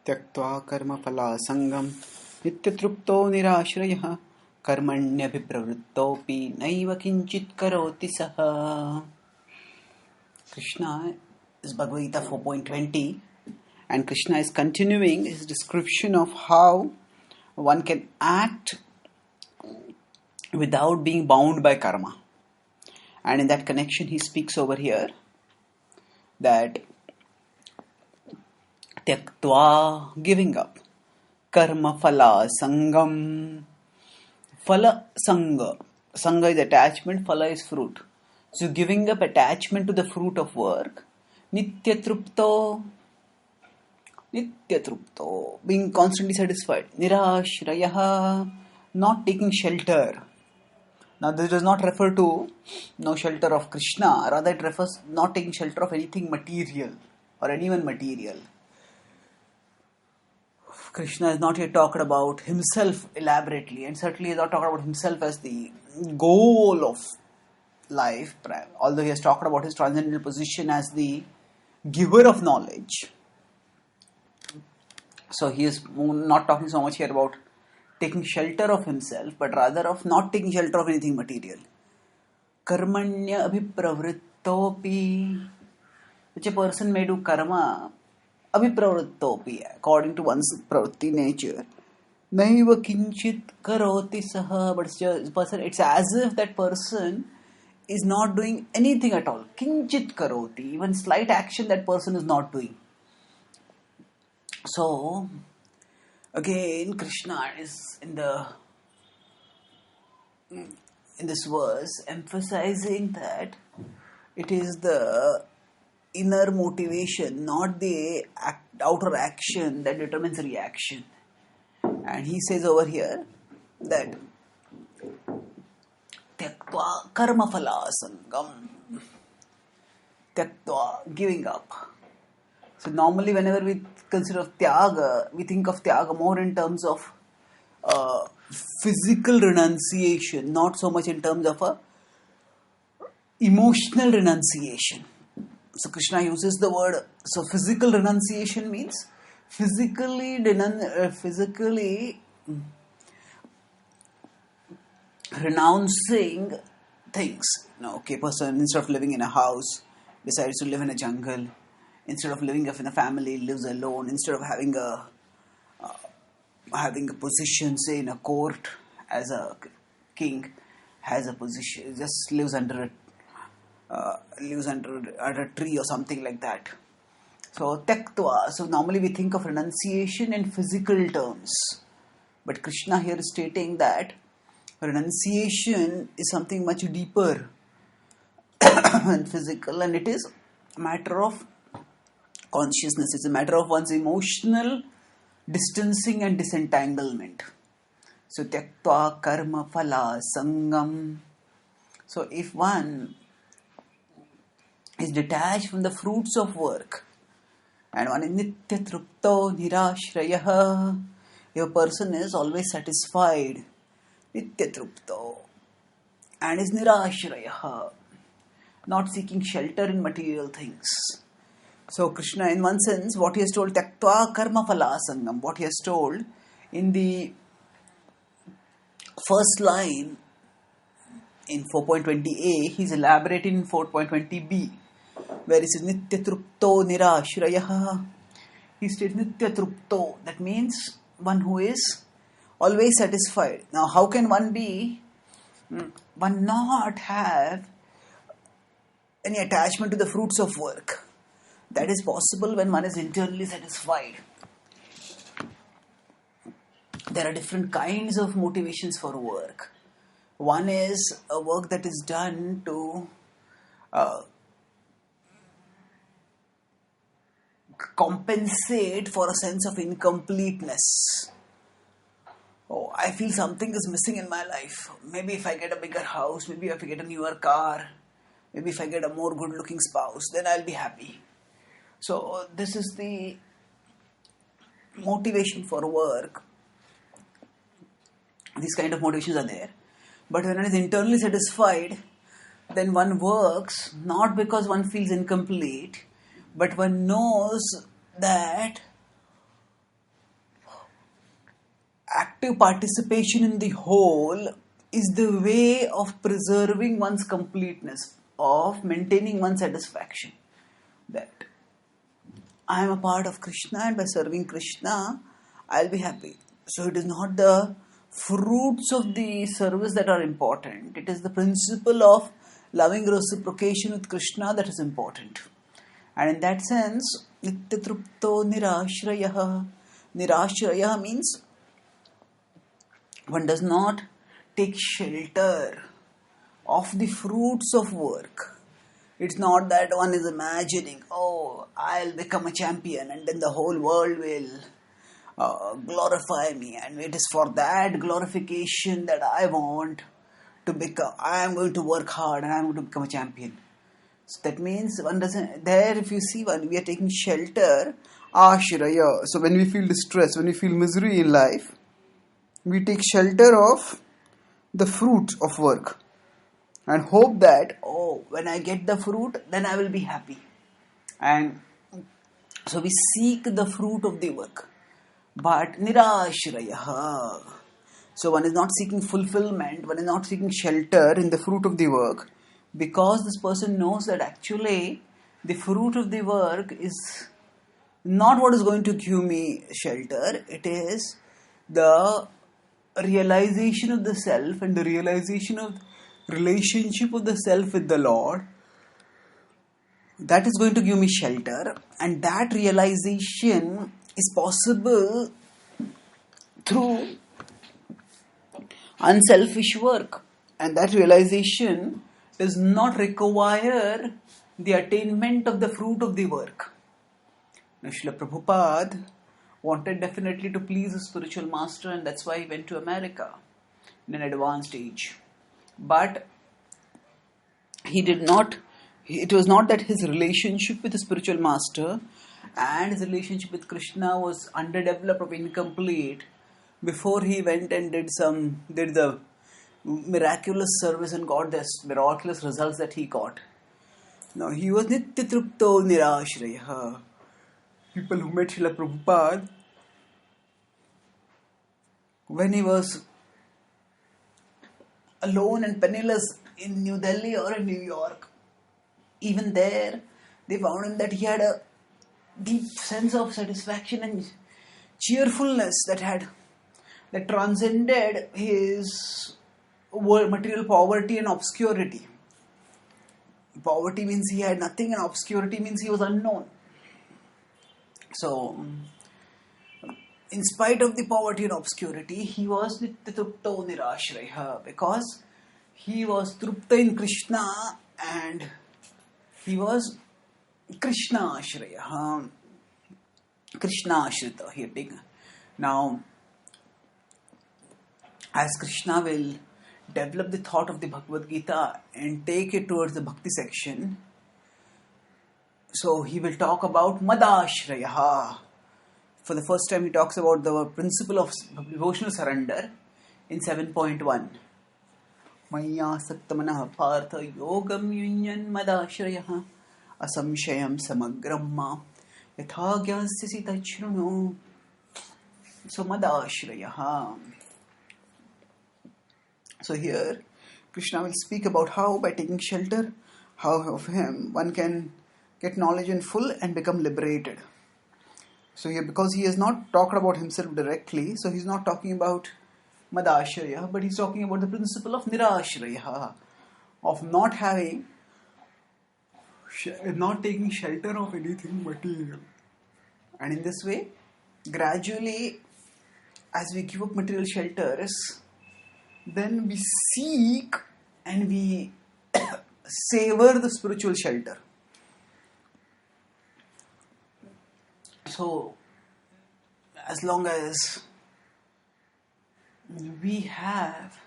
tyaktva karma-phalasangam nitya-trpto nirasrayah karmany pi naiva kiñcit karoti saha. Krishna is Bhagavad Gita 4.20, and Krishna is continuing his description of how one can act without being bound by karma. And in that connection he speaks over here that tyaktva, giving up, karma-phalasangam, phala-sanga, sanga is attachment, phala is fruit. So giving up attachment to the fruit of work, nitya-trpto, being constantly satisfied, nirasrayah, not taking shelter. Now this does not refer to no shelter of Krishna, rather it refers not taking shelter of anything material or anyone material. Krishna is not yet talked about himself elaborately, and certainly is not talked about himself as the goal of life, although he has talked about his transcendental position as the giver of knowledge. So he is not talking so much here about taking shelter of himself, but rather of not taking shelter of anything material. Karmany abhipravrtto, which a person may do karma, abhipravrtto, according to one's pravritti nature. Naiva kiñcit karoti saha, but it's as if that person is not doing anything at all. Kiñcit karoti, even slight action that person is not doing. So, again, Krishna is in this verse emphasizing that it is the inner motivation, not the outer action, that determines reaction. And he says over here that tyaktva karma-phalasangam, tyaktva, giving up. So normally whenever we consider of tyaga, we think of tyaga more in terms of physical renunciation, not so much in terms of a emotional renunciation. So Krishna uses the word, so physical renunciation means physically renouncing things. Person instead of living in a house decides to live in a jungle. Instead of living in a family, lives alone. Instead of having a position, say in a court as a king, has a position, just lives under a tree or something like that. So tyaktva. So normally we think of renunciation in physical terms, but Krishna here is stating that renunciation is something much deeper and physical, and it is a matter of consciousness. It's a matter of one's emotional distancing and disentanglement. So tyaktva karma-phalasangam. So if one is detached from the fruits of work, and one is nitya-trpto nirasrayah, if a person is always satisfied, nitya-trpto, and is nirasrayah, not seeking shelter in material things. So Krishna, in one sense, what he has told, tyaktva karma-phalasangam, what he has told in the first line in 4.20a, he is elaborating in 4.20b, where he says nitya-trpto nirasrayah. He states nitya-trpto, that means one who is always satisfied. Now how can one not have any attachment to the fruits of work? That is possible when one is internally satisfied. There are different kinds of motivations for work. One is a work that is done to compensate for a sense of incompleteness. Oh, I feel something is missing in my life. Maybe if I get a bigger house, maybe if I get a newer car, maybe if I get a more good-looking spouse, then I'll be happy. So this is the motivation for work. These kind of motivations are there. But when one is internally satisfied, then one works not because one feels incomplete, but one knows that active participation in the whole is the way of preserving one's completeness, of maintaining one's satisfaction. That I am a part of Krishna, and by serving Krishna, I'll be happy. So it is not the fruits of the service that are important. It is the principle of loving reciprocation with Krishna that is important. And in that sense, nitya-trpto nirasrayah. Nirasrayah means one does not take shelter of the fruits of work. It's not that one is imagining, oh, I'll become a champion and then the whole world will glorify me, and it is for that glorification that I want to become. I am going to work hard and I am going to become a champion. So that means one doesn't. There, if you see, we are taking shelter, ashraya. So when we feel distress, when we feel misery in life, we take shelter of the fruit of work and hope that, oh, when I get the fruit, then I will be happy. And so we seek the fruit of the work. But nirasrayah. So one is not seeking fulfillment, one is not seeking shelter in the fruit of the work, because this person knows that actually the fruit of the work is not what is going to give me shelter. It is the realization of the self and the realization of relationship of the self with the Lord. That is going to give me shelter, and that realization is possible through unselfish work, and that realization does not require the attainment of the fruit of the work. Now, Srila Prabhupada wanted definitely to please his spiritual master, and that's why he went to America in an advanced age. But he did not. It was not that his relationship with the spiritual master and his relationship with Krishna was underdeveloped or incomplete before he went and did the miraculous service and got the miraculous results that he got. Now he was nitya-trpto nirasrayah. People who met Srila Prabhupada when he was alone and penniless in New Delhi or in New York, even there they found him that he had a deep sense of satisfaction and cheerfulness that transcended his material poverty and obscurity. Poverty means he had nothing, and obscurity means he was unknown. So, in spite of the poverty and obscurity, he was nitya-trpto nirasrayah, because he was trupta in Krishna and he was Krishna ashraya, Krishna ashrita here big. Now, as Krishna will develop the thought of the Bhagavad Gita and take it towards the Bhakti section, so he will talk about madashraya. For the first time, he talks about the principle of devotional surrender in 7.1. Maya saktamana partha yogam yunyan madashraya asamshayam samagramma yatha gyasyasi tachruno. So madashraya. So here Krishna will speak about how by taking shelter of him one can get knowledge in full and become liberated. So here, because he has not talked about himself directly, so he's not talking about madashraya, but he's talking about the principle of nirasrayah, of not taking shelter of anything material. And in this way, gradually, as we give up material shelters, then we seek and we savor the spiritual shelter. So, as long as we have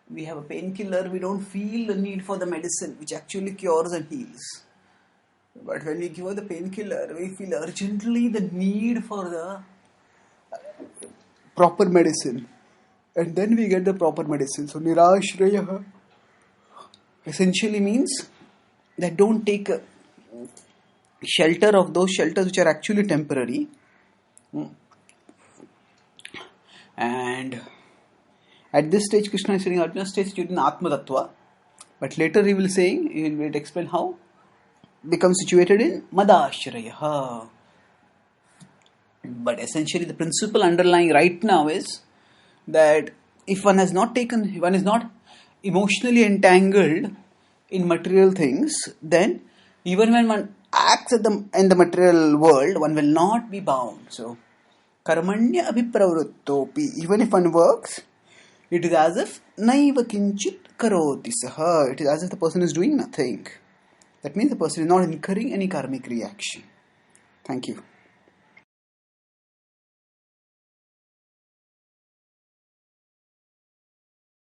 a painkiller, we don't feel the need for the medicine, which actually cures and heals. But when we give her the painkiller, we feel urgently the need for the proper medicine. And then we get the proper medicine. So, nirasrayah essentially means that don't take shelter of those shelters which are actually temporary. And at this stage, Krishna is saying Arjuna stays situated in Atma Tattva. But later he will explain how becomes situated in Madashraya. But essentially the principle underlying right now is that if one is not emotionally entangled in material things, then even when one acts in the material world, one will not be bound. So, karmany abhipravrtto, even if one works, it is as if naiva kiñcit karoti saha. It is as if the person is doing nothing. That means the person is not incurring any karmic reaction. Thank you.